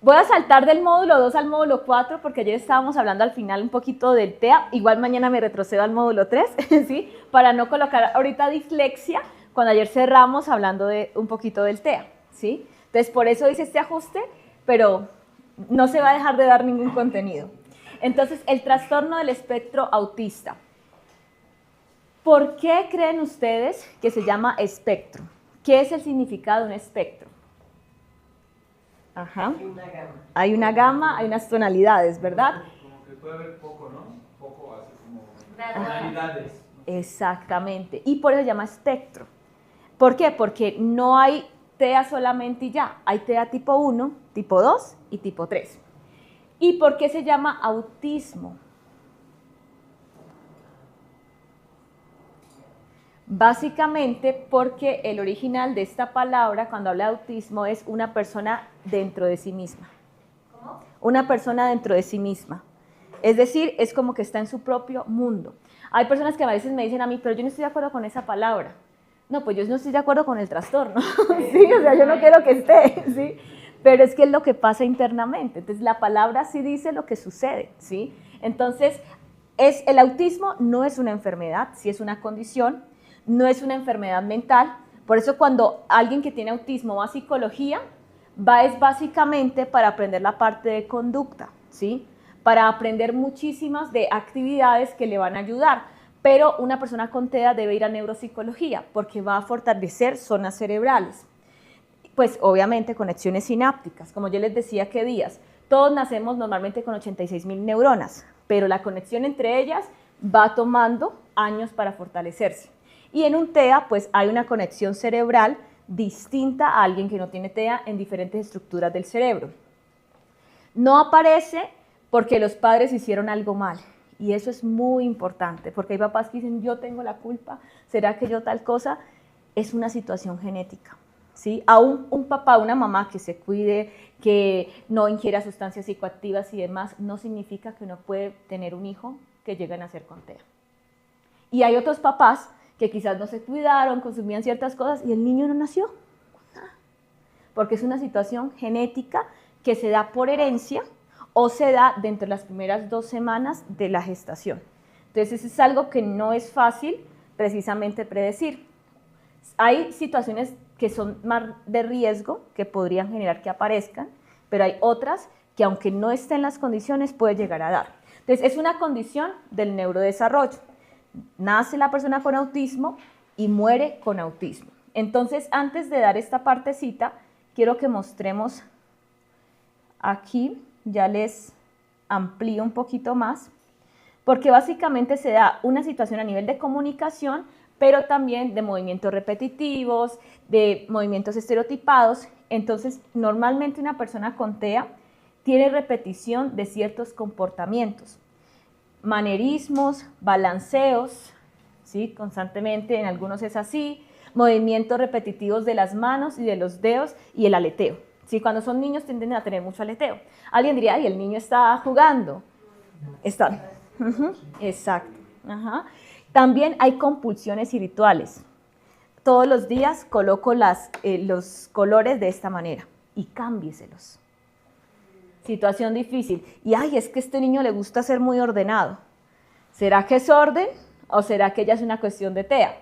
Voy a saltar del módulo 2 al módulo 4 porque ayer estábamos hablando al final un poquito del TEA, igual mañana me retrocedo al módulo 3, ¿sí? Para no colocar ahorita dislexia, cuando ayer cerramos hablando un poquito del TEA, ¿sí? Entonces por eso hice este ajuste, pero no se va a dejar de dar ningún contenido. Entonces, el trastorno del espectro autista. ¿Por qué creen ustedes que se llama espectro? ¿Qué es el significado de un espectro? Ajá. Hay una gama, hay unas tonalidades, ¿verdad? Como que puede haber poco, ¿no? Poco así como tonalidades. Exactamente. Y por eso se llama espectro. ¿Por qué? Porque no hay TEA solamente y ya. Hay TEA tipo 1, tipo 2 y tipo 3. ¿Y por qué se llama autismo? Básicamente porque el original de esta palabra, cuando habla de autismo, es una persona dentro de sí misma. ¿Cómo? Una persona dentro de sí misma. Es decir, es como que está en su propio mundo. Hay personas que a veces me dicen a mí, pero yo no estoy de acuerdo con esa palabra. No, pues yo no estoy de acuerdo con el trastorno. Sí, o sea, yo no quiero que esté, ¿sí? Pero es que es lo que pasa internamente. Entonces, la palabra sí dice lo que sucede, ¿sí? Entonces, el autismo no es una enfermedad, sí es una condición, no es una enfermedad mental. Por eso cuando alguien que tiene autismo va a psicología, es básicamente para aprender la parte de conducta, ¿sí? Para aprender muchísimas de actividades que le van a ayudar. Pero una persona con TEA debe ir a neuropsicología porque va a fortalecer zonas cerebrales. Pues obviamente conexiones sinápticas, como yo les decía que días, todos nacemos normalmente con 86.000 neuronas, pero la conexión entre ellas va tomando años para fortalecerse. Y en un TEA pues hay una conexión cerebral distinta a alguien que no tiene TEA en diferentes estructuras del cerebro. No aparece porque los padres hicieron algo mal. Y eso es muy importante, porque hay papás que dicen, yo tengo la culpa, ¿será que yo tal cosa? Es una situación genética, ¿sí? A un papá, una mamá que se cuide, que no ingiera sustancias psicoactivas y demás, no significa que no puede tener un hijo que llegue a nacer con TEA. Y hay otros papás que quizás no se cuidaron, consumían ciertas cosas y el niño no nació, porque es una situación genética que se da por herencia, o se da dentro de las primeras 2 semanas de la gestación. Entonces, eso es algo que no es fácil precisamente predecir. Hay situaciones que son más de riesgo, que podrían generar que aparezcan, pero hay otras que aunque no estén en las condiciones, puede llegar a dar. Entonces, es una condición del neurodesarrollo. Nace la persona con autismo y muere con autismo. Entonces, antes de dar esta partecita, quiero que mostremos aquí, ya les amplío un poquito más, porque básicamente se da una situación a nivel de comunicación, pero también de movimientos repetitivos, de movimientos estereotipados. Entonces, normalmente una persona con TEA tiene repetición de ciertos comportamientos, manerismos, balanceos, ¿sí? Constantemente, en algunos es así, movimientos repetitivos de las manos y de los dedos y el aleteo. ¿Sí? Cuando son niños tienden a tener mucho aleteo. Alguien diría, ay, el niño está jugando. Está. Exacto. También hay compulsiones y rituales. Todos los días coloco los colores de esta manera y cámbieselos. Situación difícil. Y ay, es que a este niño le gusta ser muy ordenado. ¿Será que es orden o será que ya es una cuestión de TEA?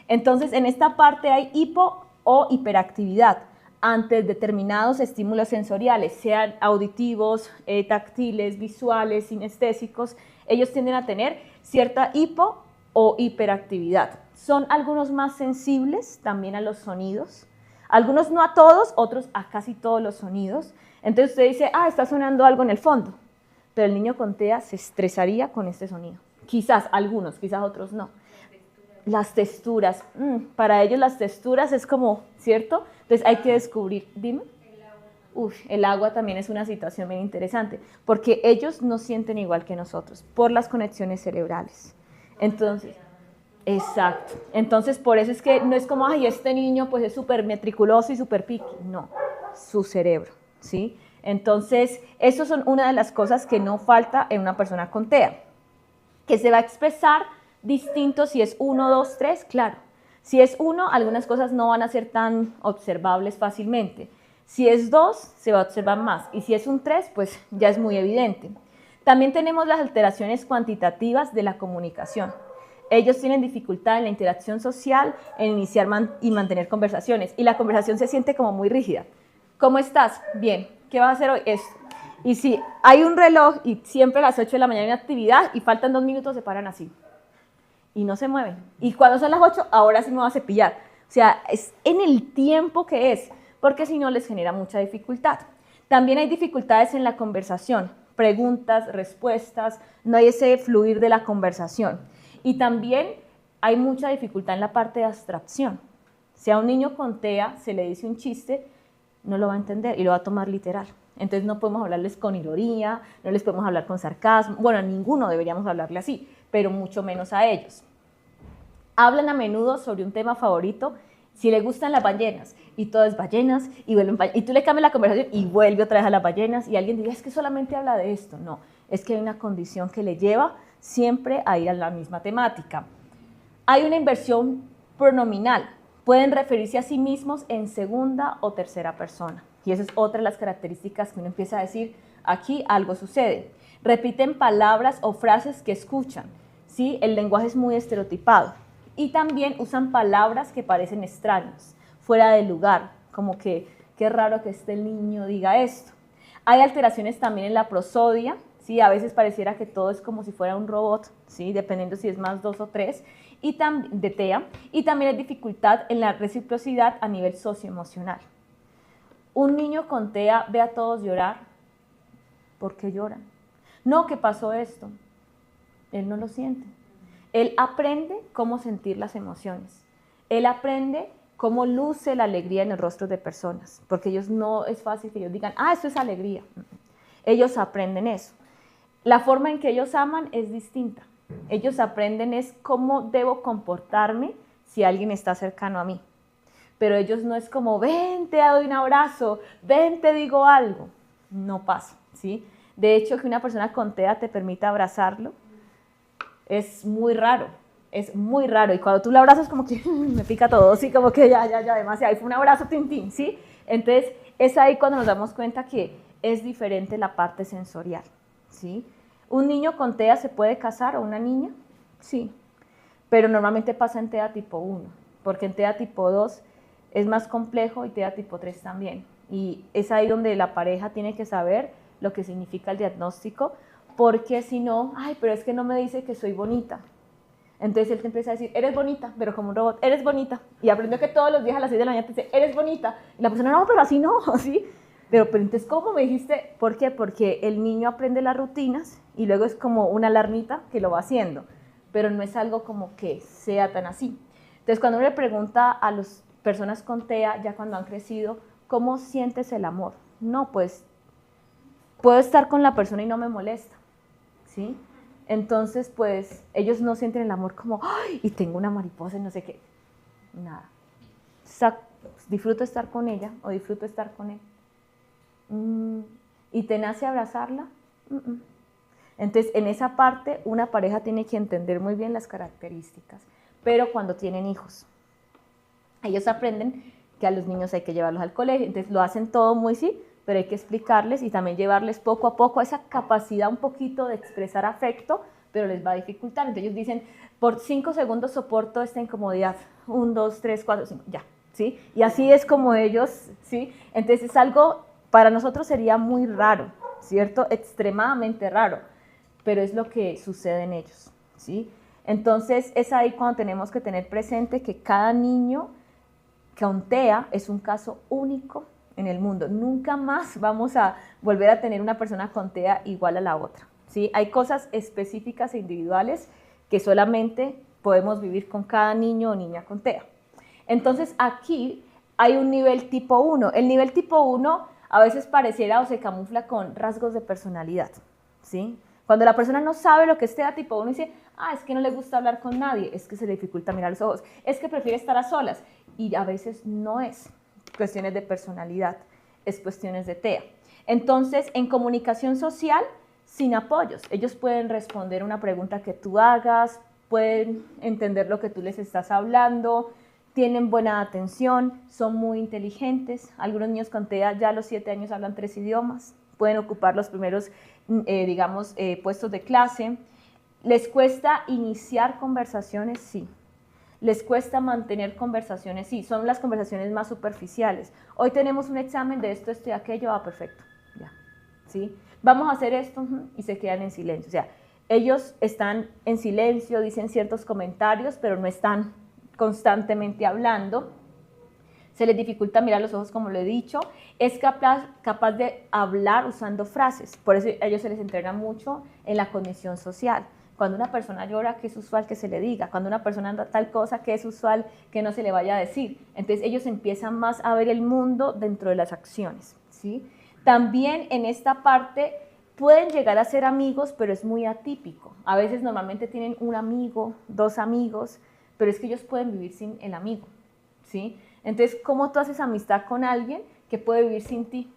Entonces, en esta parte hay hipo o hiperactividad ante determinados estímulos sensoriales, sean auditivos, táctiles, visuales, sinestésicos. Ellos tienden a tener cierta hipo o hiperactividad. Son algunos más sensibles también a los sonidos, algunos no a todos, otros a casi todos los sonidos. Entonces usted dice, está sonando algo en el fondo, pero el niño con TEA se estresaría con este sonido. Quizás algunos, quizás otros no. Las texturas, para ellos las texturas es como, ¿cierto? Entonces hay que descubrir, dime. El agua también es una situación bien interesante, porque ellos no sienten igual que nosotros, por las conexiones cerebrales. Entonces, exacto. Entonces, por eso es que no es como, ay, este niño pues es súper metriculoso y súper piqui. No, su cerebro, ¿sí? Entonces, eso son una de las cosas que no falta en una persona con TEA, que se va a expresar distinto si es 1, 2, 3, claro. Si es 1, algunas cosas no van a ser tan observables fácilmente. Si es 2, se va a observar más, y si es un 3, pues ya es muy evidente. También tenemos las alteraciones cuantitativas de la comunicación. Ellos tienen dificultad en la interacción social, en iniciar y mantener conversaciones, y la conversación se siente como muy rígida. ¿Cómo estás? Bien. ¿Qué vas a hacer hoy? Esto. Y si hay un reloj y siempre a las 8 de la mañana hay una actividad y faltan 2 minutos, se paran así. Y no se mueven. Y cuando son las 8, ahora sí me voy a cepillar. O sea, es en el tiempo que es, porque si no les genera mucha dificultad. También hay dificultades en la conversación, preguntas, respuestas, no hay ese fluir de la conversación. Y también hay mucha dificultad en la parte de abstracción. Si a un niño con TEA se le dice un chiste, no lo va a entender y lo va a tomar literal. Entonces no podemos hablarles con ironía, no les podemos hablar con sarcasmo, bueno, a ninguno deberíamos hablarle así, pero mucho menos a ellos. Hablan a menudo sobre un tema favorito, si le gustan las ballenas, y todo es ballenas, y vuelven ballenas, y tú le cambias la conversación y vuelve otra vez a las ballenas, y alguien dice, es que solamente habla de esto. No, es que hay una condición que le lleva siempre a ir a la misma temática. Hay una inversión pronominal, pueden referirse a sí mismos en segunda o tercera persona. Y esa es otra de las características que uno empieza a decir, aquí algo sucede. Repiten palabras o frases que escuchan, ¿sí? El lenguaje es muy estereotipado. Y también usan palabras que parecen extrañas, fuera de lugar, como que qué raro que este niño diga esto. Hay alteraciones también en la prosodia, ¿sí? A veces pareciera que todo es como si fuera un robot, ¿sí? Dependiendo si es más 2 o 3, de TEA, y también hay dificultad en la reciprocidad a nivel socioemocional. Un niño con TEA ve a todos llorar. ¿Por qué lloran? No, que pasó esto. Él no lo siente. Él aprende cómo sentir las emociones. Él aprende cómo luce la alegría en el rostro de personas, porque ellos no es fácil que ellos digan, esto es alegría. Ellos aprenden eso. La forma en que ellos aman es distinta. Ellos aprenden es cómo debo comportarme si alguien está cercano a mí. Pero ellos no es como, ven, te doy un abrazo, ven, te digo algo. No pasa, ¿sí? De hecho, que una persona con TEA te permita abrazarlo es muy raro. Es muy raro. Y cuando tú lo abrazas, como que me pica todo, ¿sí? Como que ya, demasiado. Y fue un abrazo, tin, ¿sí? Entonces, es ahí cuando nos damos cuenta que es diferente la parte sensorial, ¿sí? ¿Un niño con TEA se puede casar o una niña? Sí, pero normalmente pasa en TEA tipo 1, porque en TEA tipo 2 es más complejo y TEA tipo 3 también. Y es ahí donde la pareja tiene que saber lo que significa el diagnóstico, porque si no, pero es que no me dice que soy bonita. Entonces él te empieza a decir, eres bonita, pero como un robot, eres bonita. Y aprendió que todos los días a las 6 de la mañana te dice, eres bonita. Y la persona, no, pero así no, ¿sí? Pero entonces, ¿cómo me dijiste? ¿Por qué? Porque el niño aprende las rutinas y luego es como una alarmita que lo va haciendo, pero no es algo como que sea tan así. Entonces, cuando uno le pregunta a las personas con TEA, ya cuando han crecido, ¿cómo sientes el amor? No, pues, puedo estar con la persona y no me molesta, ¿sí? Entonces, pues, ellos no sienten el amor como, ¡ay! Y tengo una mariposa y no sé qué. Nada. Disfruto estar con ella o disfruto estar con él. ¿Y te nace abrazarla? Entonces, en esa parte, una pareja tiene que entender muy bien las características, pero cuando tienen hijos. Ellos aprenden que a los niños hay que llevarlos al colegio, entonces lo hacen todo muy sí, pero hay que explicarles y también llevarles poco a poco esa capacidad un poquito de expresar afecto, pero les va a dificultar. Entonces ellos dicen, por 5 segundos soporto esta incomodidad, 1, 2, 3, 4, 5, ya, ¿sí? Y así es como ellos, ¿sí? Entonces es algo, para nosotros sería muy raro, ¿cierto? Extremadamente raro, pero es lo que sucede en ellos, ¿sí? Entonces es ahí cuando tenemos que tener presente que cada niño con TEA es un caso único en el mundo. Nunca más vamos a volver a tener una persona con TEA igual a la otra, ¿sí? Hay cosas específicas e individuales que solamente podemos vivir con cada niño o niña con TEA. Entonces aquí hay un nivel tipo 1. El nivel tipo 1 a veces pareciera o se camufla con rasgos de personalidad, ¿sí? Cuando la persona no sabe lo que es TEA tipo 1 dice, es que no le gusta hablar con nadie, es que se le dificulta mirar los ojos, es que prefiere estar a solas. Y a veces no es cuestiones de personalidad, es cuestiones de TEA. Entonces, en comunicación social, sin apoyos, ellos pueden responder una pregunta que tú hagas, pueden entender lo que tú les estás hablando, tienen buena atención, son muy inteligentes. Algunos niños con TEA ya a los 7 años hablan 3 idiomas, pueden ocupar los primeros, puestos de clase. ¿Les cuesta iniciar conversaciones? Sí. ¿Les cuesta mantener conversaciones? Sí, son las conversaciones más superficiales. Hoy tenemos un examen de esto, esto y aquello, perfecto, ya, ¿sí? Vamos a hacer esto y se quedan en silencio. O sea, ellos están en silencio, dicen ciertos comentarios, pero no están constantemente hablando. Se les dificulta mirar los ojos, como lo he dicho. Es capaz de hablar usando frases. Por eso a ellos se les entrena mucho en la cognición social. Cuando una persona llora, ¿qué es usual que se le diga? Cuando una persona anda tal cosa, ¿qué es usual que no se le vaya a decir? Entonces ellos empiezan más a ver el mundo dentro de las acciones, ¿sí? También en esta parte pueden llegar a ser amigos, pero es muy atípico. A veces normalmente tienen un amigo, 2 amigos, pero es que ellos pueden vivir sin el amigo, ¿sí? Entonces, ¿cómo tú haces amistad con alguien que puede vivir sin ti?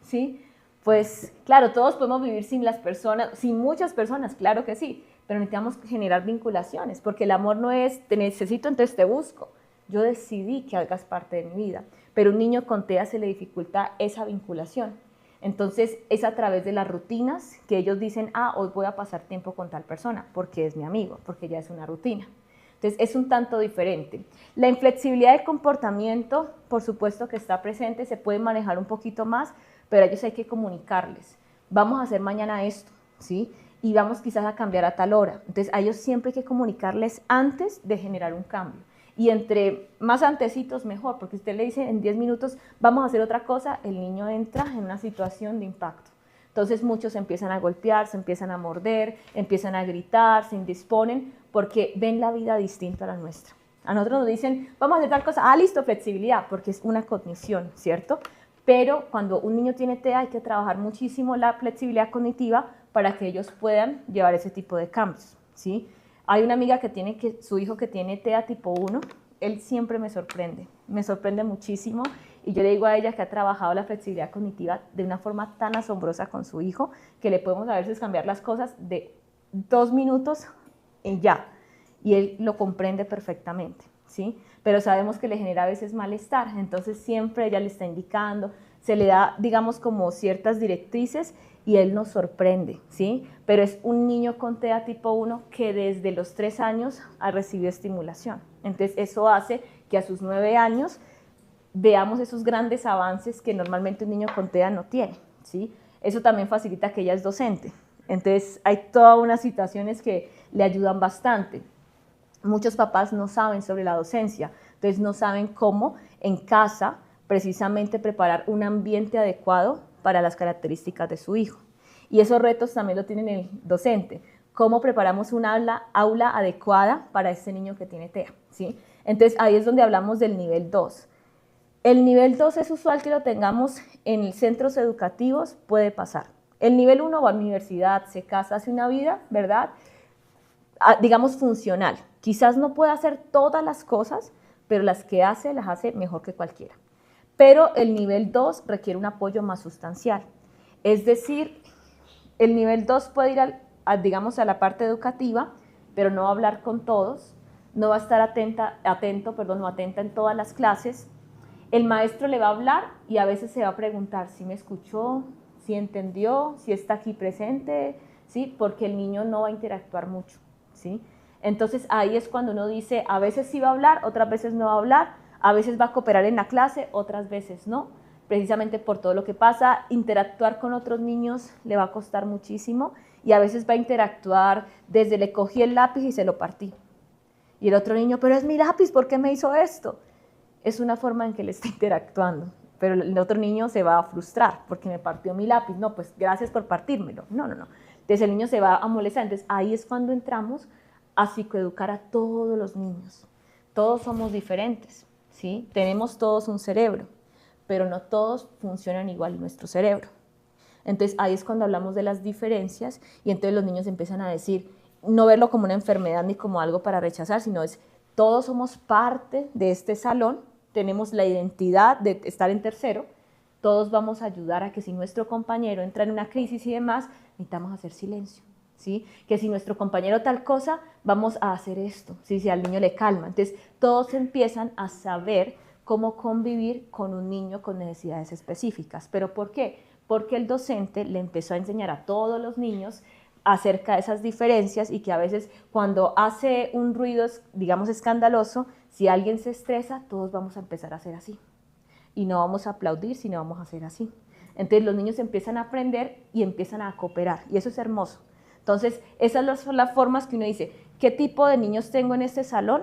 ¿Sí? Pues claro, todos podemos vivir sin las personas, sin muchas personas, claro que sí, pero necesitamos generar vinculaciones, porque el amor no es te necesito, entonces te busco. Yo decidí que hagas parte de mi vida, pero un niño con TEA se le dificulta esa vinculación. Entonces es a través de las rutinas que ellos dicen, hoy voy a pasar tiempo con tal persona, porque es mi amigo, porque ya es una rutina. Entonces es un tanto diferente. La inflexibilidad del comportamiento, por supuesto que está presente, se puede manejar un poquito más, pero a ellos hay que comunicarles. Vamos a hacer mañana esto, ¿sí? Y vamos quizás a cambiar a tal hora. Entonces a ellos siempre hay que comunicarles antes de generar un cambio. Y entre más antecitos mejor, porque usted le dice en 10 minutos vamos a hacer otra cosa, el niño entra en una situación de impacto. Entonces muchos empiezan a golpear, se empiezan a morder, empiezan a gritar, se indisponen, porque ven la vida distinta a la nuestra. A nosotros nos dicen, vamos a hacer tal cosa, listo, flexibilidad, porque es una cognición, ¿cierto? Pero cuando un niño tiene TEA hay que trabajar muchísimo la flexibilidad cognitiva para que ellos puedan llevar ese tipo de cambios, ¿sí? Hay una amiga su hijo que tiene TEA tipo 1, él siempre me sorprende muchísimo, y yo le digo a ella que ha trabajado la flexibilidad cognitiva de una forma tan asombrosa con su hijo, que le podemos a veces cambiar las cosas de 2 minutos y ya, y él lo comprende perfectamente, ¿sí? Pero sabemos que le genera a veces malestar, entonces siempre ella le está indicando, se le da, digamos, como ciertas directrices y él nos sorprende, ¿sí? Pero es un niño con TEA tipo 1 que desde los 3 años ha recibido estimulación. Entonces eso hace que a sus 9 años veamos esos grandes avances que normalmente un niño con TEA no tiene, ¿sí? Eso también facilita que ella es docente. Entonces hay todas unas situaciones que le ayudan bastante. Muchos papás no saben sobre la docencia, entonces no saben cómo en casa precisamente preparar un ambiente adecuado para las características de su hijo. Y esos retos también lo tiene el docente. ¿Cómo preparamos un aula adecuada para este niño que tiene TEA? ¿Sí? Entonces ahí es donde hablamos del nivel 2. El nivel 2 es usual que lo tengamos en centros educativos, puede pasar. El nivel 1 va a la universidad, se casa, hace una vida, ¿verdad? Digamos funcional. Quizás no pueda hacer todas las cosas, pero las que hace, las hace mejor que cualquiera. Pero el nivel 2 requiere un apoyo más sustancial. Es decir, el nivel 2 puede ir digamos, a la parte educativa, pero no va a hablar con todos, no va a estar atenta en todas las clases. El maestro le va a hablar y a veces se va a preguntar si me escuchó, si entendió, si está aquí presente, ¿sí? Porque el niño no va a interactuar mucho, ¿sí? Entonces ahí es cuando uno dice, a veces sí va a hablar, otras veces no va a hablar, a veces va a cooperar en la clase, otras veces no, precisamente por todo lo que pasa. Interactuar con otros niños le va a costar muchísimo y a veces va a interactuar desde le cogí el lápiz y se lo partí. Y el otro niño, pero es mi lápiz, ¿por qué me hizo esto? Es una forma en que le está interactuando, pero el otro niño se va a frustrar porque me partió mi lápiz. No, pues gracias por partírmelo. No. Entonces el niño se va a molestar. Entonces ahí es cuando entramos a psicoeducar a todos los niños. Todos somos diferentes, ¿sí? Tenemos todos un cerebro, pero no todos funcionan igual en nuestro cerebro. Entonces ahí es cuando hablamos de las diferencias y entonces los niños empiezan a decir, no verlo como una enfermedad ni como algo para rechazar, sino es todos somos parte de este salón, tenemos la identidad de estar en tercero, todos vamos a ayudar a que si nuestro compañero entra en una crisis y demás, necesitamos hacer silencio, ¿sí? Que si nuestro compañero tal cosa, vamos a hacer esto, ¿sí? Si al niño le calma. Entonces, todos empiezan a saber cómo convivir con un niño con necesidades específicas. ¿Pero por qué? Porque el docente le empezó a enseñar a todos los niños acerca de esas diferencias y que a veces cuando hace un ruido, digamos, escandaloso, si alguien se estresa, todos vamos a empezar a hacer así. Y no vamos a aplaudir, sino vamos a hacer así. Entonces los niños empiezan a aprender y empiezan a cooperar, y eso es hermoso. Entonces, esas son las formas que uno dice, ¿qué tipo de niños tengo en este salón?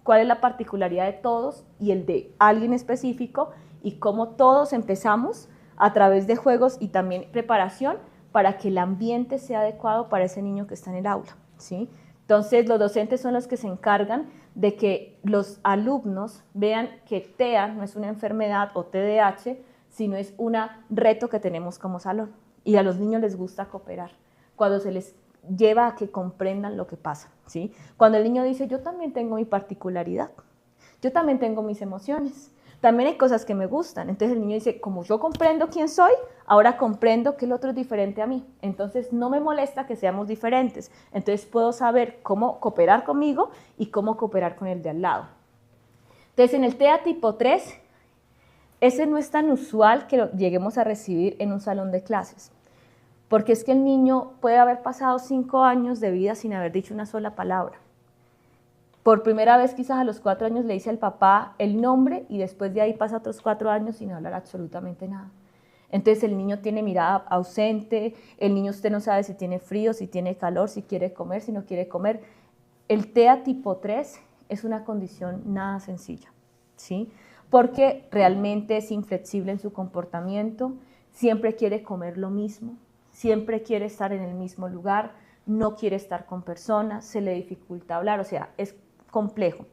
¿Cuál es la particularidad de todos y el de alguien específico? Y cómo todos empezamos a través de juegos y también preparación para que el ambiente sea adecuado para ese niño que está en el aula, ¿sí? Entonces, los docentes son los que se encargan de que los alumnos vean que TEA no es una enfermedad o TDAH, sino es un reto que tenemos como salón. Y a los niños les gusta cooperar, cuando se les lleva a que comprendan lo que pasa, ¿sí? Cuando el niño dice, yo también tengo mi particularidad, yo también tengo mis emociones, también hay cosas que me gustan. Entonces el niño dice, como yo comprendo quién soy, ahora comprendo que el otro es diferente a mí. Entonces no me molesta que seamos diferentes. Entonces puedo saber cómo cooperar conmigo y cómo cooperar con el de al lado. Entonces en el TEA tipo 3, ese no es tan usual que lo lleguemos a recibir en un salón de clases. Porque es que el niño puede haber pasado 5 años de vida sin haber dicho una sola palabra. Por primera vez quizás a los 4 años le dice al papá el nombre y después de ahí pasa otros 4 años sin hablar absolutamente nada. Entonces el niño tiene mirada ausente, el niño usted no sabe si tiene frío, si tiene calor, si quiere comer, si no quiere comer. El TEA tipo 3 es una condición nada sencilla, ¿sí? Porque realmente es inflexible en su comportamiento, siempre quiere comer lo mismo, siempre quiere estar en el mismo lugar, no quiere estar con personas, se le dificulta hablar, o sea, es complejo.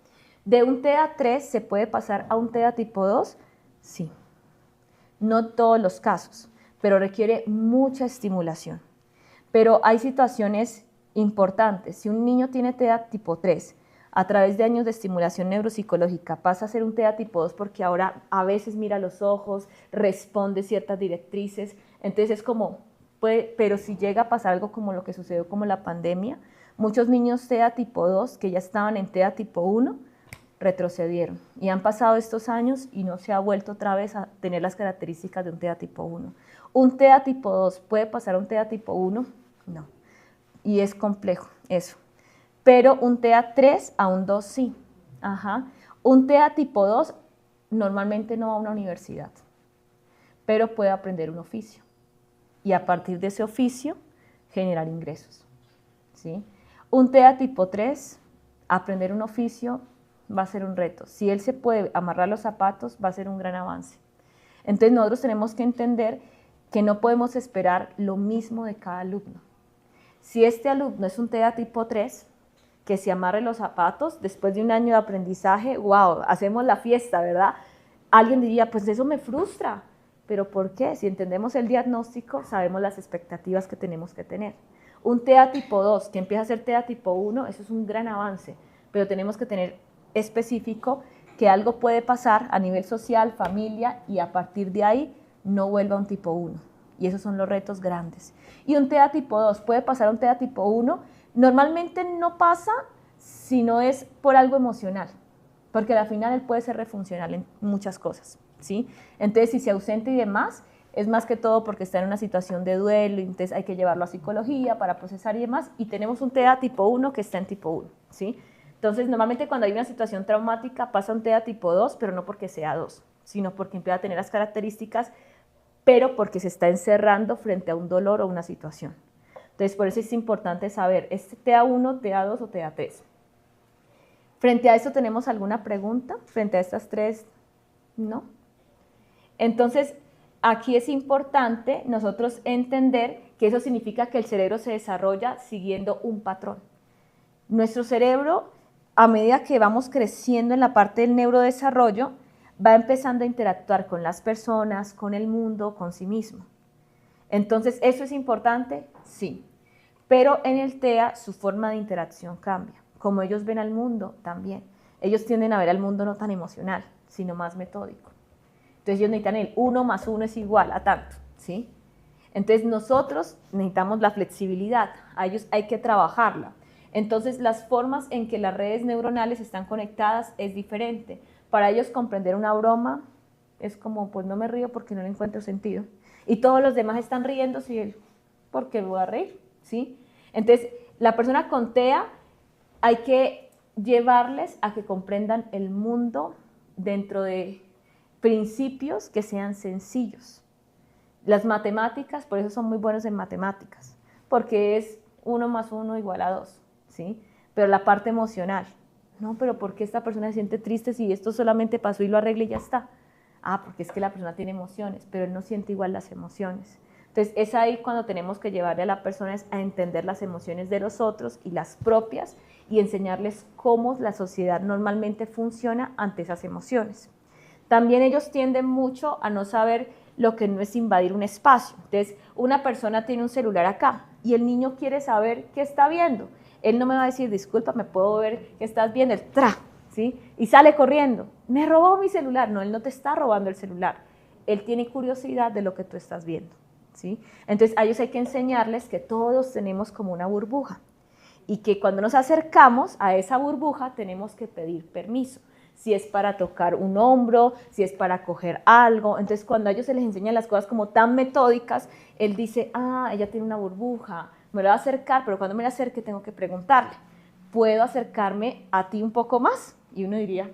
¿De un TEA 3 se puede pasar a un TEA tipo 2? Sí. No todos los casos, pero requiere mucha estimulación. Pero hay situaciones importantes. Si un niño tiene TEA tipo 3, a través de años de estimulación neuropsicológica pasa a ser un TEA tipo 2 porque ahora a veces mira los ojos, responde ciertas directrices, entonces es como, pero si llega a pasar algo como lo que sucedió como la pandemia, muchos niños TEA tipo 2 que ya estaban en TEA tipo 1 retrocedieron y han pasado estos años y no se ha vuelto otra vez a tener las características de un TEA tipo 1. ¿Un TEA tipo 2 puede pasar a un TEA tipo 1? No. Y es complejo eso. Pero un TEA 3 a un 2 sí. Ajá. Un TEA tipo 2 normalmente no va a una universidad, pero puede aprender un oficio y a partir de ese oficio generar ingresos, ¿sí? Un TEA tipo 3, aprender un oficio va a ser un reto. Si él se puede amarrar los zapatos, va a ser un gran avance. Entonces nosotros tenemos que entender que no podemos esperar lo mismo de cada alumno. Si este alumno es un TEA tipo 3, que se amarre los zapatos, después de un año de aprendizaje, wow, hacemos la fiesta, ¿verdad? Alguien diría, pues eso me frustra, pero ¿por qué? Si entendemos el diagnóstico, sabemos las expectativas que tenemos que tener. Un TEA tipo 2, que empieza a ser TEA tipo 1, eso es un gran avance, pero tenemos que tener específico que algo puede pasar a nivel social, familia, y a partir de ahí no vuelva a un tipo 1. Y esos son los retos grandes. Y un TEA tipo 2 puede pasar a un TEA tipo 1, normalmente no pasa si no es por algo emocional, porque al final él puede ser refuncional en muchas cosas, ¿sí? Entonces, si se ausenta y demás, es más que todo porque está en una situación de duelo, entonces hay que llevarlo a psicología para procesar y demás, y tenemos un TEA tipo 1 que está en tipo 1, ¿sí? Entonces, normalmente cuando hay una situación traumática pasa un TEA tipo 2, pero no porque sea 2, sino porque empieza a tener las características, pero porque se está encerrando frente a un dolor o una situación. Entonces, por eso es importante saber, ¿es TEA1, TEA2 o TEA3? Frente a esto, ¿tenemos alguna pregunta? Frente a estas tres, ¿no? Entonces, aquí es importante nosotros entender que eso significa que el cerebro se desarrolla siguiendo un patrón. Nuestro cerebro, a medida que vamos creciendo en la parte del neurodesarrollo, va empezando a interactuar con las personas, con el mundo, con sí mismo. Entonces, ¿eso es importante? Sí. Pero en el TEA su forma de interacción cambia. Como ellos ven al mundo, también. Ellos tienden a ver al mundo no tan emocional, sino más metódico. Entonces ellos necesitan el 1 más 1 es igual a tanto, ¿sí? Entonces nosotros necesitamos la flexibilidad, a ellos hay que trabajarla. Entonces las formas en que las redes neuronales están conectadas es diferente. Para ellos comprender una broma es como, pues no me río porque no le encuentro sentido. Y todos los demás están riéndose y él, ¿por qué me voy a reír? ¿Sí? Entonces la persona con TEA hay que llevarles a que comprendan el mundo dentro de principios que sean sencillos. Las matemáticas, por eso son muy buenos en matemáticas, porque es 1 más 1 igual a 2, ¿sí? Pero la parte emocional, no, pero ¿por qué esta persona se siente triste si esto solamente pasó y lo arregla y ya está? Ah, porque es que la persona tiene emociones, pero él no siente igual las emociones. Entonces es ahí cuando tenemos que llevarle a las personas a entender las emociones de los otros y las propias y enseñarles cómo la sociedad normalmente funciona ante esas emociones. También ellos tienden mucho a no saber lo que no es invadir un espacio. Entonces, una persona tiene un celular acá y el niño quiere saber qué está viendo. Él no me va a decir, disculpa, ¿me puedo ver qué estás viendo? El tra, ¿sí? Y sale corriendo. Me robó mi celular. No, él no te está robando el celular. Él tiene curiosidad de lo que tú estás viendo, ¿sí? Entonces, a ellos hay que enseñarles que todos tenemos como una burbuja y que cuando nos acercamos a esa burbuja tenemos que pedir permiso. Si es para tocar un hombro, si es para coger algo. Entonces, cuando a ellos se les enseñan las cosas como tan metódicas, él dice, ah, ella tiene una burbuja, me lo va a acercar, pero cuando me la acerque tengo que preguntarle, ¿puedo acercarme a ti un poco más? Y uno diría,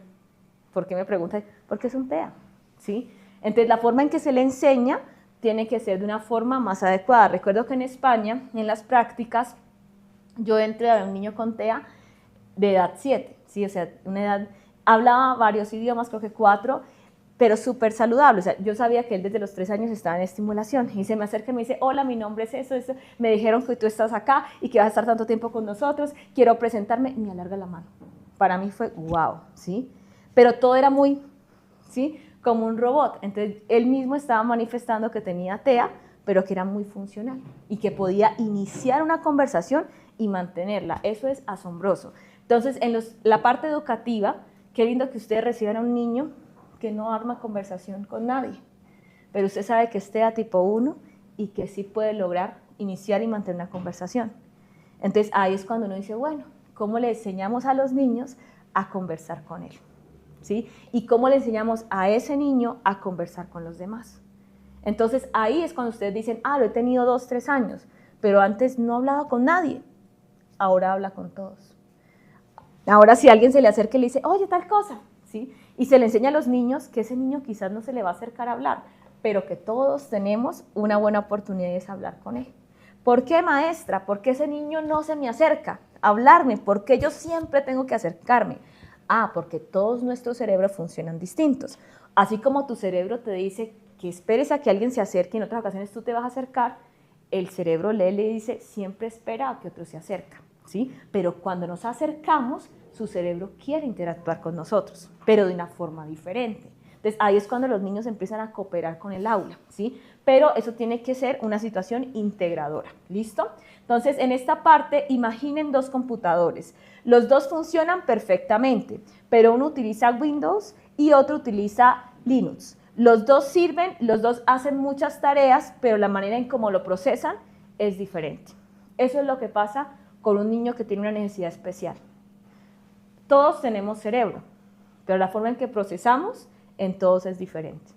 ¿por qué me pregunta? Porque es un TEA, ¿sí? Entonces, la forma en que se le enseña tiene que ser de una forma más adecuada. Recuerdo que en España, en las prácticas, yo entré a un niño con TEA de edad 7, ¿sí? O sea, una edad... Hablaba varios idiomas, creo que 4, pero súper saludable. O sea, yo sabía que él desde los 3 años estaba en estimulación y se me acerca y me dice, hola, mi nombre es eso, me dijeron que tú estás acá y que vas a estar tanto tiempo con nosotros, quiero presentarme, y me alarga la mano. Para mí fue wow, ¿sí? Pero todo era muy, ¿sí? Como un robot. Entonces, él mismo estaba manifestando que tenía TEA, pero que era muy funcional y que podía iniciar una conversación y mantenerla. Eso es asombroso. Entonces, en la parte educativa, qué lindo que ustedes reciban a un niño que no arma conversación con nadie, pero usted sabe que es TEA tipo 1 y que sí puede lograr iniciar y mantener una conversación. Entonces ahí es cuando uno dice, bueno, ¿cómo le enseñamos a los niños a conversar con él? ¿Sí? Y cómo le enseñamos a ese niño a conversar con los demás. Entonces ahí es cuando ustedes dicen, ah, lo he tenido 2, 3 años, pero antes no hablaba con nadie, ahora habla con todos. Ahora si alguien se le acerca y le dice, oye, tal cosa, ¿sí? Y se le enseña a los niños que ese niño quizás no se le va a acercar a hablar, pero que todos tenemos una buena oportunidad de hablar con él. ¿Por qué, maestra? ¿Por qué ese niño no se me acerca a hablarme? ¿Por qué yo siempre tengo que acercarme? Ah, porque todos nuestros cerebros funcionan distintos. Así como tu cerebro te dice que esperes a que alguien se acerque y en otras ocasiones tú te vas a acercar, el cerebro le dice siempre espera a que otro se acerque, ¿sí? Pero cuando nos acercamos, su cerebro quiere interactuar con nosotros, pero de una forma diferente. Entonces, ahí es cuando los niños empiezan a cooperar con el aula, ¿sí? Pero eso tiene que ser una situación integradora, ¿listo? Entonces, en esta parte, imaginen 2 computadores. Los 2 funcionan perfectamente, pero uno utiliza Windows y otro utiliza Linux. Los 2 sirven, los 2 hacen muchas tareas, pero la manera en cómo lo procesan es diferente. Eso es lo que pasa con un niño que tiene una necesidad especial. Todos tenemos cerebro, pero la forma en que procesamos en todos es diferente.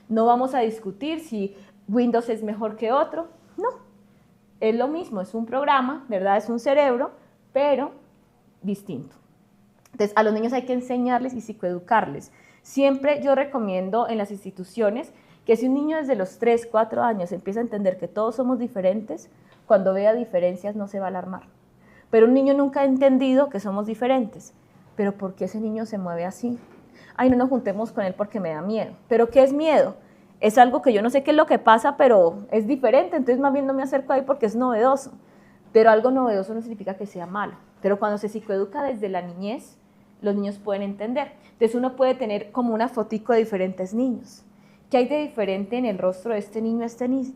No vamos a discutir si Windows es mejor que otro, no. Es lo mismo, es un programa, ¿verdad? Es un cerebro, pero distinto. Entonces, a los niños hay que enseñarles y psicoeducarles. Siempre yo recomiendo en las instituciones que si un niño desde los 3, 4 años empieza a entender que todos somos diferentes, cuando vea diferencias no se va a alarmar. Pero un niño nunca ha entendido que somos diferentes. ¿Pero por qué ese niño se mueve así? Ay, no nos juntemos con él porque me da miedo. ¿Pero qué es miedo? Es algo que yo no sé qué es lo que pasa, pero es diferente, entonces más bien no me acerco ahí porque es novedoso. Pero algo novedoso no significa que sea malo. Pero cuando se psicoeduca desde la niñez, los niños pueden entender. Entonces uno puede tener como una fotico de diferentes niños. ¿Qué hay de diferente en el rostro de este niño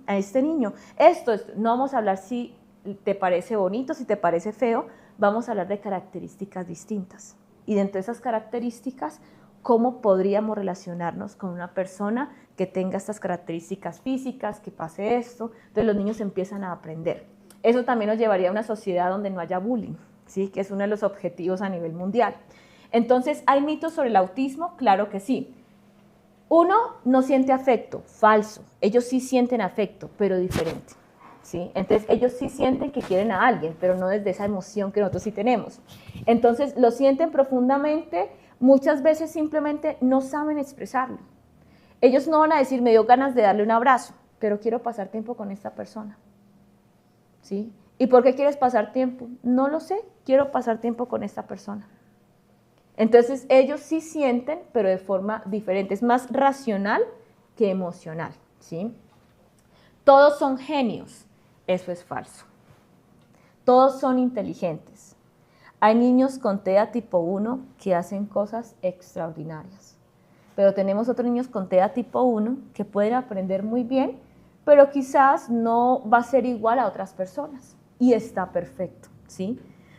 a este niño? No vamos a hablar si te parece bonito, si te parece feo, vamos a hablar de características distintas. Y dentro de esas características, cómo podríamos relacionarnos con una persona que tenga estas características físicas, que pase esto. Entonces los niños empiezan a aprender. Eso también nos llevaría a una sociedad donde no haya bullying, ¿sí? Que es uno de los objetivos a nivel mundial. Entonces, ¿hay mitos sobre el autismo? Claro que sí. Uno, no siente afecto, falso. Ellos sí sienten afecto, pero diferente, ¿sí? Entonces, ellos sí sienten que quieren a alguien, pero no desde esa emoción que nosotros sí tenemos. Entonces, lo sienten profundamente, muchas veces simplemente no saben expresarlo. Ellos no van a decir, me dio ganas de darle un abrazo, pero quiero pasar tiempo con esta persona, ¿sí? ¿Y por qué quieres pasar tiempo? No lo sé, quiero pasar tiempo con esta persona. Entonces, ellos sí sienten, pero de forma diferente. Es más racional que emocional, ¿sí? Todos son genios. Eso es falso. Todos son inteligentes. Hay niños con TEA tipo 1 que hacen cosas extraordinarias. Pero tenemos otros niños con TEA tipo 1 que pueden aprender muy bien, pero quizás no va a ser igual a otras personas. Y está perfecto, ¿sí?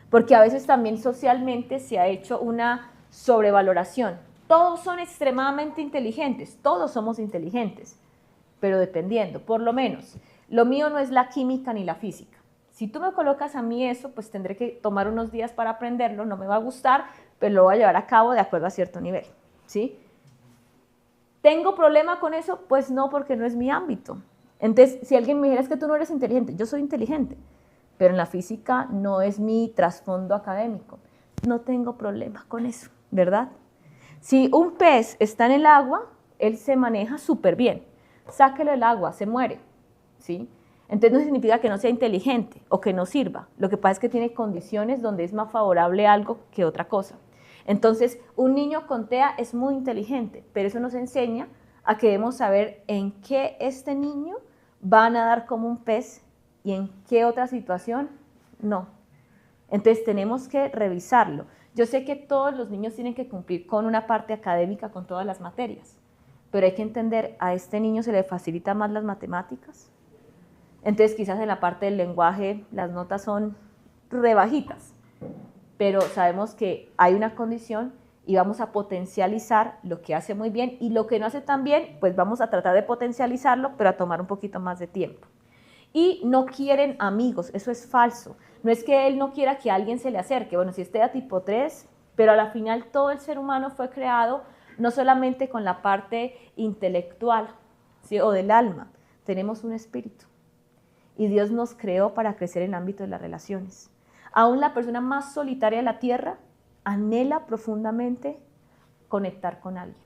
Porque a veces también socialmente se ha hecho una sobrevaloración. Todos son extremadamente inteligentes, todos somos inteligentes, pero dependiendo, por lo menos, lo mío no es la química ni la física. Si tú me colocas a mí eso, pues tendré que tomar unos días para aprenderlo, no me va a gustar, pero lo voy a llevar a cabo de acuerdo a cierto nivel, ¿sí? ¿Tengo problema con eso? Pues no, porque no es mi ámbito. Entonces, si alguien me dijera, es que tú no eres inteligente, yo soy inteligente, pero en la física no es mi trasfondo académico. No tengo problema con eso, ¿verdad? Si un pez está en el agua, él se maneja súper bien. Sáquelo del agua, se muere, ¿sí? Entonces no significa que no sea inteligente o que no sirva. Lo que pasa es que tiene condiciones donde es más favorable algo que otra cosa. Entonces, un niño con TEA es muy inteligente, pero eso nos enseña a que debemos saber en qué este niño va a nadar como un pez y en qué otra situación no. Entonces tenemos que revisarlo. Yo sé que todos los niños tienen que cumplir con una parte académica, con todas las materias, pero hay que entender, a este niño se le facilita más las matemáticas. Entonces quizás en la parte del lenguaje las notas son rebajitas, pero sabemos que hay una condición y vamos a potencializar lo que hace muy bien y lo que no hace tan bien, pues vamos a tratar de potencializarlo, pero a tomar un poquito más de tiempo. Y no quieren amigos, eso es falso. No es que él no quiera que alguien se le acerque, bueno, si es TEA tipo 3, pero a la final todo el ser humano fue creado no solamente con la parte intelectual, ¿sí? O del alma, tenemos un espíritu. Y Dios nos creó para crecer en el ámbito de las relaciones. Aún la persona más solitaria de la tierra anhela profundamente conectar con alguien.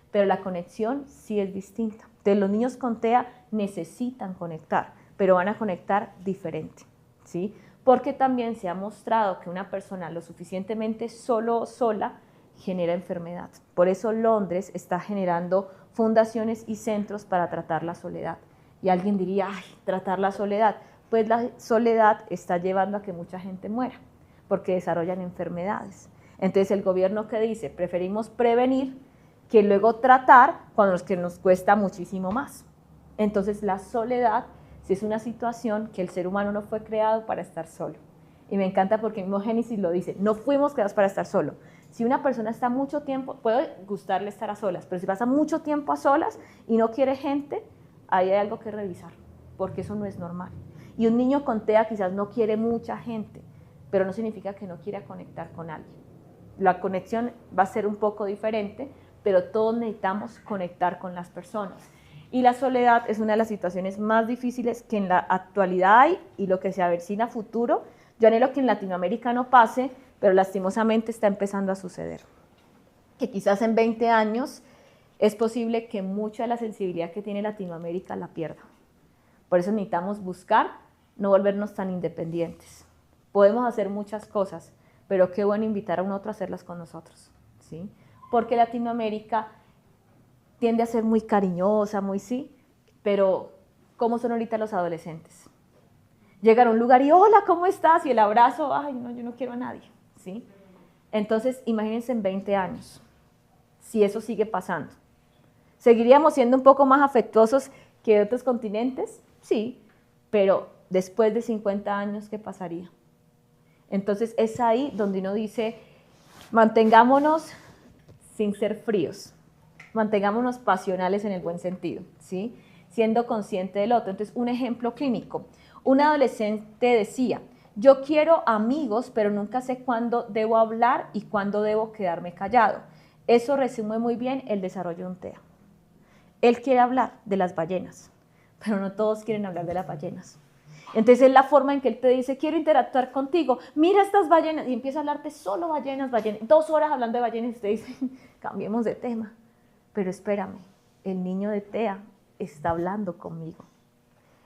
Pero la conexión sí es distinta. Entonces, los niños con TEA necesitan conectar, pero van a conectar diferente, ¿sí? Porque también se ha mostrado que una persona lo suficientemente solo o sola genera enfermedad. Por eso Londres está generando fundaciones y centros para tratar la soledad. Y alguien diría, ay, tratar la soledad. Pues la soledad está llevando a que mucha gente muera, porque desarrollan enfermedades. Entonces el gobierno, ¿qué dice? Preferimos prevenir que luego tratar con los que nos cuesta muchísimo más. Entonces la soledad sí es una situación que el ser humano no fue creado para estar solo. Y me encanta porque el mismo Génesis lo dice, no fuimos creados para estar solo. Si una persona está mucho tiempo, puede gustarle estar a solas, pero si pasa mucho tiempo a solas y no quiere gente, ahí hay algo que revisar, porque eso no es normal. Y un niño con TEA quizás no quiere mucha gente, pero no significa que no quiera conectar con alguien. La conexión va a ser un poco diferente, pero todos necesitamos conectar con las personas. Y la soledad es una de las situaciones más difíciles que en la actualidad hay y lo que se avecina a futuro. Yo anhelo que en Latinoamérica no pase, pero lastimosamente está empezando a suceder. Que quizás en 20 años es posible que mucha de la sensibilidad que tiene Latinoamérica la pierda. Por eso necesitamos buscar no volvernos tan independientes. Podemos hacer muchas cosas, pero qué bueno invitar a un otro a hacerlas con nosotros, ¿sí? Porque Latinoamérica tiende a ser muy cariñosa, muy sí, pero ¿cómo son ahorita los adolescentes? Llegan a un lugar y hola, ¿cómo estás? Y el abrazo, ay, no, yo no quiero a nadie, ¿sí? Entonces, imagínense en 20 años, si eso sigue pasando. ¿Seguiríamos siendo un poco más afectuosos que otros continentes? Sí, pero después de 50 años, ¿qué pasaría? Entonces, es ahí donde uno dice, mantengámonos sin ser fríos. Mantengámonos pasionales en el buen sentido, ¿sí? Siendo consciente del otro. Entonces, un ejemplo clínico. Un adolescente decía, yo quiero amigos, pero nunca sé cuándo debo hablar y cuándo debo quedarme callado. Eso resume muy bien el desarrollo de un TEA. Él quiere hablar de las ballenas, pero no todos quieren hablar de las ballenas. Entonces es la forma en que él te dice, quiero interactuar contigo, mira estas ballenas, y empieza a hablarte solo ballenas, ballenas, 2 horas hablando de ballenas, y te dice, cambiemos de tema. Pero espérame, el niño de TEA está hablando conmigo.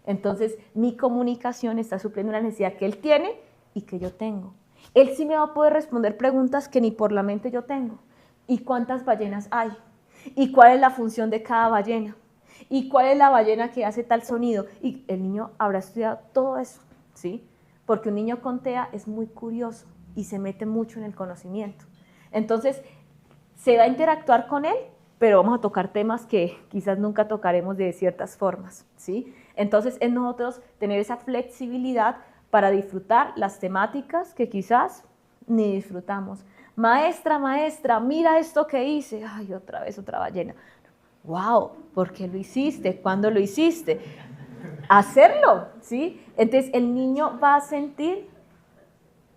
Entonces mi comunicación está supliendo una necesidad que él tiene y que yo tengo. Él sí me va a poder responder preguntas que ni por la mente yo tengo. ¿Y cuántas ballenas hay? ¿Y cuál es la función de cada ballena? ¿Y cuál es la ballena que hace tal sonido? Y el niño habrá estudiado todo eso, ¿sí? Porque un niño con TEA es muy curioso y se mete mucho en el conocimiento. Entonces, se va a interactuar con él, pero vamos a tocar temas que quizás nunca tocaremos de ciertas formas, ¿sí? Entonces, es nosotros tener esa flexibilidad para disfrutar las temáticas que quizás ni disfrutamos. Maestra, maestra, mira esto que hice. Ay, otra vez otra ballena. Wow, ¿por qué lo hiciste? ¿Cuándo lo hiciste? Hacerlo, ¿sí? Entonces el niño va a sentir,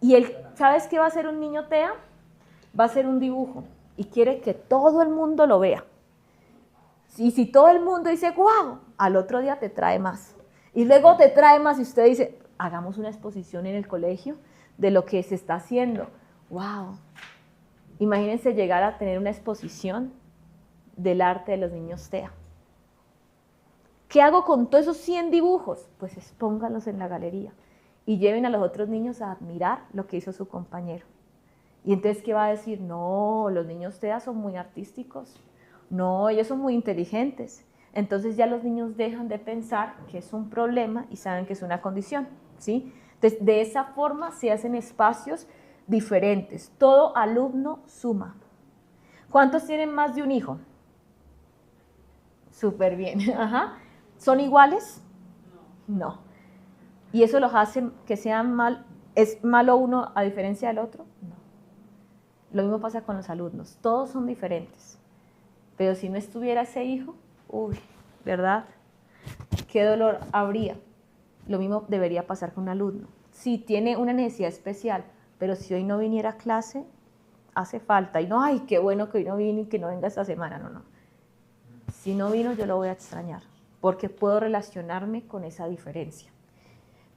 y él, ¿sabes qué va a hacer un niño TEA? Va a hacer un dibujo y quiere que todo el mundo lo vea. Y si todo el mundo dice, wow, al otro día te trae más. Y luego te trae más y usted dice, hagamos una exposición en el colegio de lo que se está haciendo. Wow. Imagínense llegar a tener una exposición del arte de los niños TEA. ¿Qué hago con todos esos 100 dibujos? Pues expónganlos en la galería y lleven a los otros niños a admirar lo que hizo su compañero. Y entonces, ¿qué va a decir? No, los niños TEA son muy artísticos. No, ellos son muy inteligentes. Entonces ya los niños dejan de pensar que es un problema y saben que es una condición, ¿sí? Entonces, de esa forma se hacen espacios diferentes. Todo alumno suma. ¿Cuántos tienen más de un hijo? Súper bien. Ajá. ¿Son iguales? No. ¿Y eso los hace que sean mal? ¿Es malo uno a diferencia del otro? No. Lo mismo pasa con los alumnos. Todos son diferentes. Pero si no estuviera ese hijo, uy, ¿verdad? ¿Qué dolor habría? Lo mismo debería pasar con un alumno. Si tiene una necesidad especial, pero si hoy no viniera a clase, hace falta. Y no, ay, qué bueno que hoy no vino y que no venga esta semana. No, no. Si no vino, yo lo voy a extrañar, porque puedo relacionarme con esa diferencia.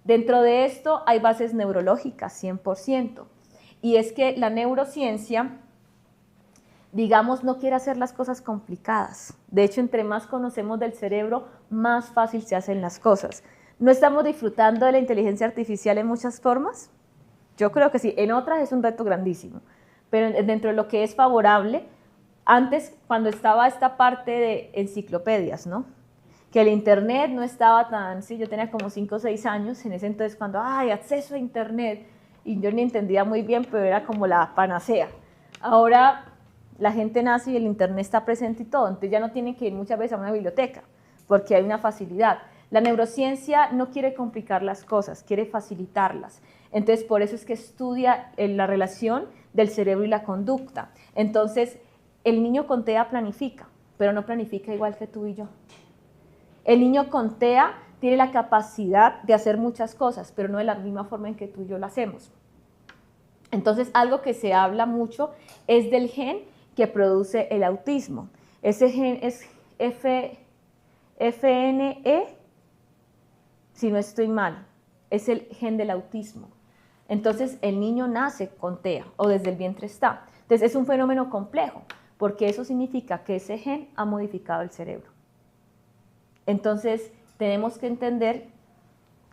Dentro de esto hay bases neurológicas, 100%. Y es que la neurociencia, digamos, no quiere hacer las cosas complicadas. De hecho, entre más conocemos del cerebro, más fácil se hacen las cosas. ¿No estamos disfrutando de la inteligencia artificial en muchas formas? Yo creo que sí. En otras es un reto grandísimo. Pero dentro de lo que es favorable, antes, cuando estaba esta parte de enciclopedias, ¿no? Que el internet no estaba tan, sí, yo tenía como 5 o 6 años, en ese entonces cuando, ay, acceso a internet, y yo ni entendía muy bien, pero era como la panacea. Ahora la gente nace y el internet está presente y todo, entonces ya no tienen que ir muchas veces a una biblioteca, porque hay una facilidad. La neurociencia no quiere complicar las cosas, quiere facilitarlas. Entonces, por eso es que estudia la relación del cerebro y la conducta. Entonces, el niño con TEA planifica, pero no planifica igual que tú y yo. El niño con TEA tiene la capacidad de hacer muchas cosas, pero no de la misma forma en que tú y yo lo hacemos. Entonces, algo que se habla mucho es del gen que produce el autismo. Ese gen es FNE, si no estoy mal, es el gen del autismo. Entonces, el niño nace con TEA o desde el vientre está. Entonces, es un fenómeno complejo, porque eso significa que ese gen ha modificado el cerebro. Entonces, tenemos que entender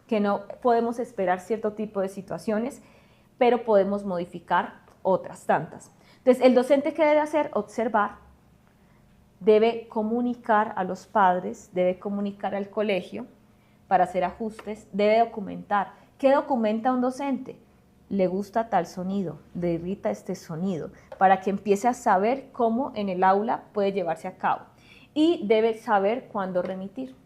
que no podemos esperar cierto tipo de situaciones, pero podemos modificar otras tantas. Entonces, el docente, ¿qué debe hacer? Observar, debe comunicar a los padres, debe comunicar al colegio para hacer ajustes, debe documentar. ¿Qué documenta un docente? Le gusta tal sonido, le irrita este sonido, para que empiece a saber cómo en el aula puede llevarse a cabo. Y debe saber cuándo remitir,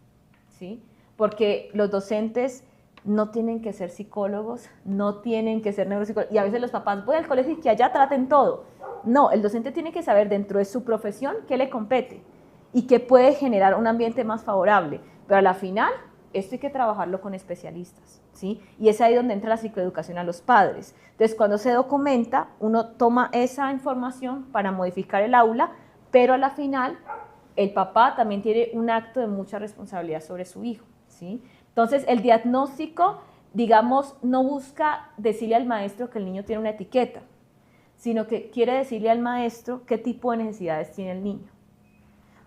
¿sí? Porque los docentes no tienen que ser psicólogos, no tienen que ser neuropsicólogos, y a veces los papás, voy al colegio y que allá traten todo. No, el docente tiene que saber dentro de su profesión qué le compete y qué puede generar un ambiente más favorable. Pero a la final, esto hay que trabajarlo con especialistas, ¿sí? Y es ahí donde entra la psicoeducación a los padres. Entonces, cuando se documenta, uno toma esa información para modificar el aula, pero a la final, el papá también tiene un acto de mucha responsabilidad sobre su hijo, ¿sí? Entonces, el diagnóstico, digamos, no busca decirle al maestro que el niño tiene una etiqueta, sino que quiere decirle al maestro qué tipo de necesidades tiene el niño.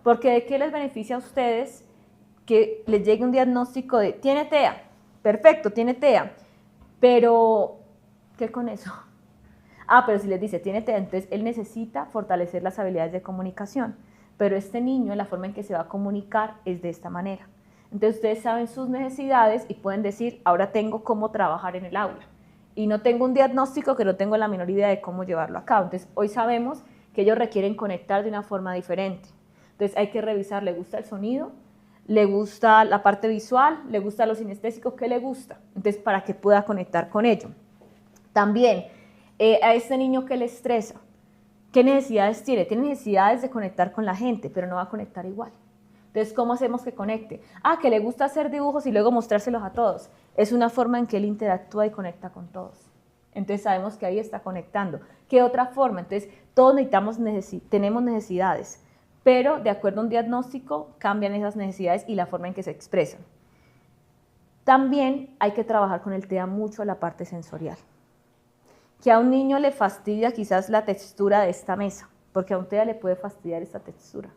Porque ¿de qué les beneficia a ustedes que les llegue un diagnóstico de tiene TEA? Perfecto, tiene TEA, pero ¿qué con eso? Ah, pero si les dice tiene TEA, entonces él necesita fortalecer las habilidades de comunicación, pero este niño, la forma en que se va a comunicar es de esta manera. Entonces ustedes saben sus necesidades y pueden decir, ahora tengo cómo trabajar en el aula. Y no tengo un diagnóstico que no tengo la menor idea de cómo llevarlo a cabo. Entonces hoy sabemos que ellos requieren conectar de una forma diferente. Entonces hay que revisar, ¿le gusta el sonido? ¿Le gusta la parte visual? ¿Le gusta los sinestésicos? ¿Qué le gusta? Entonces para que pueda conectar con ello. También a este niño que le estresa, ¿qué necesidades tiene? Tiene necesidades de conectar con la gente, pero no va a conectar igual. Entonces, ¿cómo hacemos que conecte? Ah, que le gusta hacer dibujos y luego mostrárselos a todos. Es una forma en que él interactúa y conecta con todos. Entonces, sabemos que ahí está conectando. ¿Qué otra forma? Entonces, todos tenemos necesidades, pero de acuerdo a un diagnóstico cambian esas necesidades y la forma en que se expresan. También hay que trabajar con el TEA mucho la parte sensorial. Que a un niño le fastidia quizás la textura de esta mesa, porque a un TEA le puede fastidiar esta textura.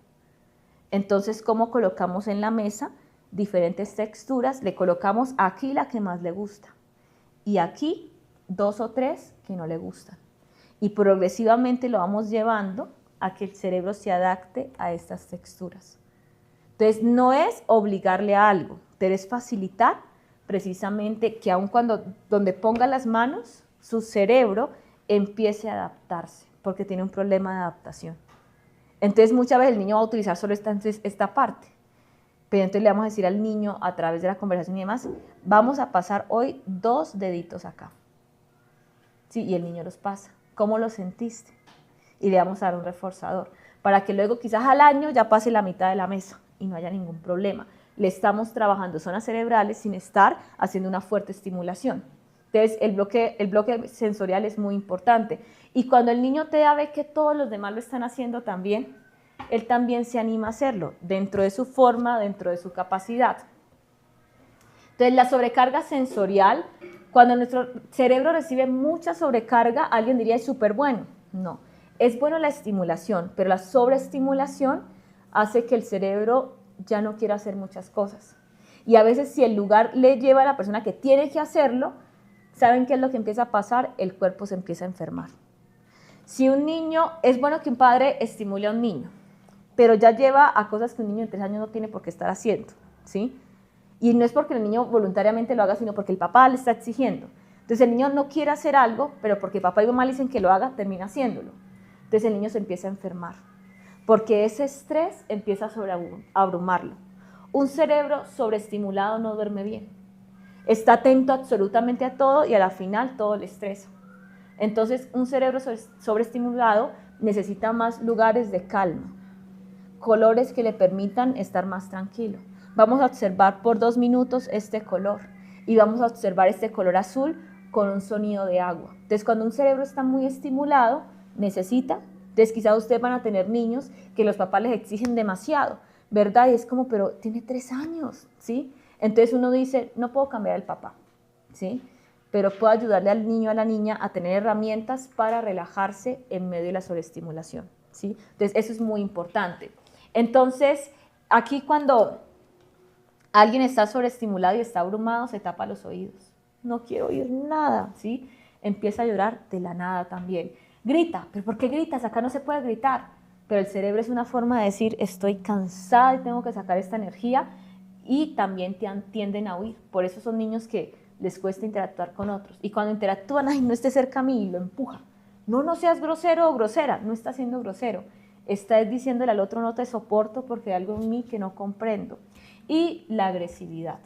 Entonces, ¿cómo colocamos en la mesa diferentes texturas? Le colocamos aquí la que más le gusta y aquí 2 o 3 que no le gustan. Y progresivamente lo vamos llevando a que el cerebro se adapte a estas texturas. Entonces, no es obligarle a algo, pero es facilitar precisamente que aun cuando donde ponga las manos, su cerebro empiece a adaptarse, porque tiene un problema de adaptación. Entonces muchas veces el niño va a utilizar solo esta parte, pero entonces le vamos a decir al niño a través de la conversación y demás, vamos a pasar hoy 2 deditos acá. Sí, y el niño los pasa. ¿Cómo lo sentiste? Y le vamos a dar un reforzador, para que luego quizás al año ya pase la mitad de la mesa y no haya ningún problema. Le estamos trabajando zonas cerebrales sin estar haciendo una fuerte estimulación. Entonces el bloque sensorial es muy importante. Y cuando el niño TEA ve que todos los demás lo están haciendo también, él también se anima a hacerlo, dentro de su forma, dentro de su capacidad. Entonces la sobrecarga sensorial, cuando nuestro cerebro recibe mucha sobrecarga, alguien diría es súper bueno. No, es bueno la estimulación, pero la sobreestimulación hace que el cerebro ya no quiera hacer muchas cosas. Y a veces si el lugar le lleva a la persona que tiene que hacerlo, ¿saben qué es lo que empieza a pasar? El cuerpo se empieza a enfermar. Si un niño, es bueno que un padre estimule a un niño, pero ya lleva a cosas que un niño de 3 años no tiene por qué estar haciendo, ¿sí? Y no es porque el niño voluntariamente lo haga, sino porque el papá le está exigiendo. Entonces el niño no quiere hacer algo, pero porque papá y mamá le dicen que lo haga, termina haciéndolo. Entonces el niño se empieza a enfermar, porque ese estrés empieza a abrumarlo. Un cerebro sobreestimulado no duerme bien. Está atento absolutamente a todo y a la final todo le estresa. Entonces, un cerebro sobreestimulado necesita más lugares de calma, colores que le permitan estar más tranquilo. Vamos a observar por 2 minutos este color y vamos a observar este color azul con un sonido de agua. Entonces, cuando un cerebro está muy estimulado, necesita, entonces quizás ustedes van a tener niños que los papás les exigen demasiado, ¿verdad? Y es como, pero tiene 3 años, ¿sí? Entonces uno dice, no puedo cambiar al papá, ¿sí? Pero puedo ayudarle al niño o a la niña a tener herramientas para relajarse en medio de la sobreestimulación, ¿sí? Entonces eso es muy importante. Entonces, aquí cuando alguien está sobreestimulado y está abrumado, se tapa los oídos. No quiero oír nada, ¿sí? Empieza a llorar de la nada también. Grita, ¿pero por qué gritas? Acá no se puede gritar. Pero el cerebro es una forma de decir, estoy cansada y tengo que sacar esta energía, y también tienden a huir. Por eso son niños que les cuesta interactuar con otros. Y cuando interactúan, ay, no esté cerca a mí, y lo empuja. No, no seas grosero o grosera. No está siendo grosero. Está diciéndole al otro, no te soporto porque hay algo en mí que no comprendo. Y la agresividad,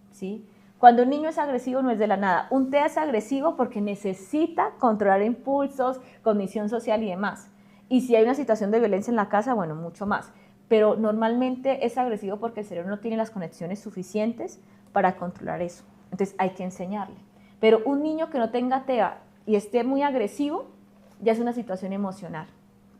¿sí? Cuando un niño es agresivo no es de la nada. Un TEA es agresivo porque necesita controlar impulsos, cognición social y demás. Y si hay una situación de violencia en la casa, bueno, mucho más. Pero normalmente es agresivo porque el cerebro no tiene las conexiones suficientes para controlar eso. Entonces hay que enseñarle. Pero un niño que no tenga TEA y esté muy agresivo, ya es una situación emocional.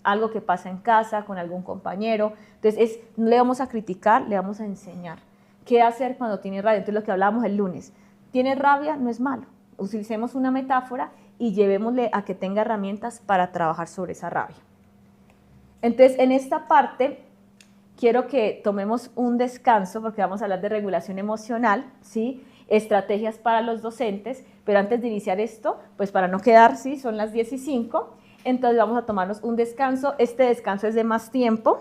Algo que pasa en casa, con algún compañero. Entonces no le vamos a criticar, le vamos a enseñar. ¿Qué hacer cuando tiene rabia? Entonces lo que hablábamos el lunes. Tiene rabia, no es malo. Utilicemos una metáfora y llevémosle a que tenga herramientas para trabajar sobre esa rabia. Entonces en esta parte quiero que tomemos un descanso porque vamos a hablar de regulación emocional, ¿sí? Estrategias para los docentes, pero antes de iniciar esto, pues para no quedar, ¿sí? Son las 10:05, entonces vamos a tomarnos un descanso. Este descanso es de más tiempo.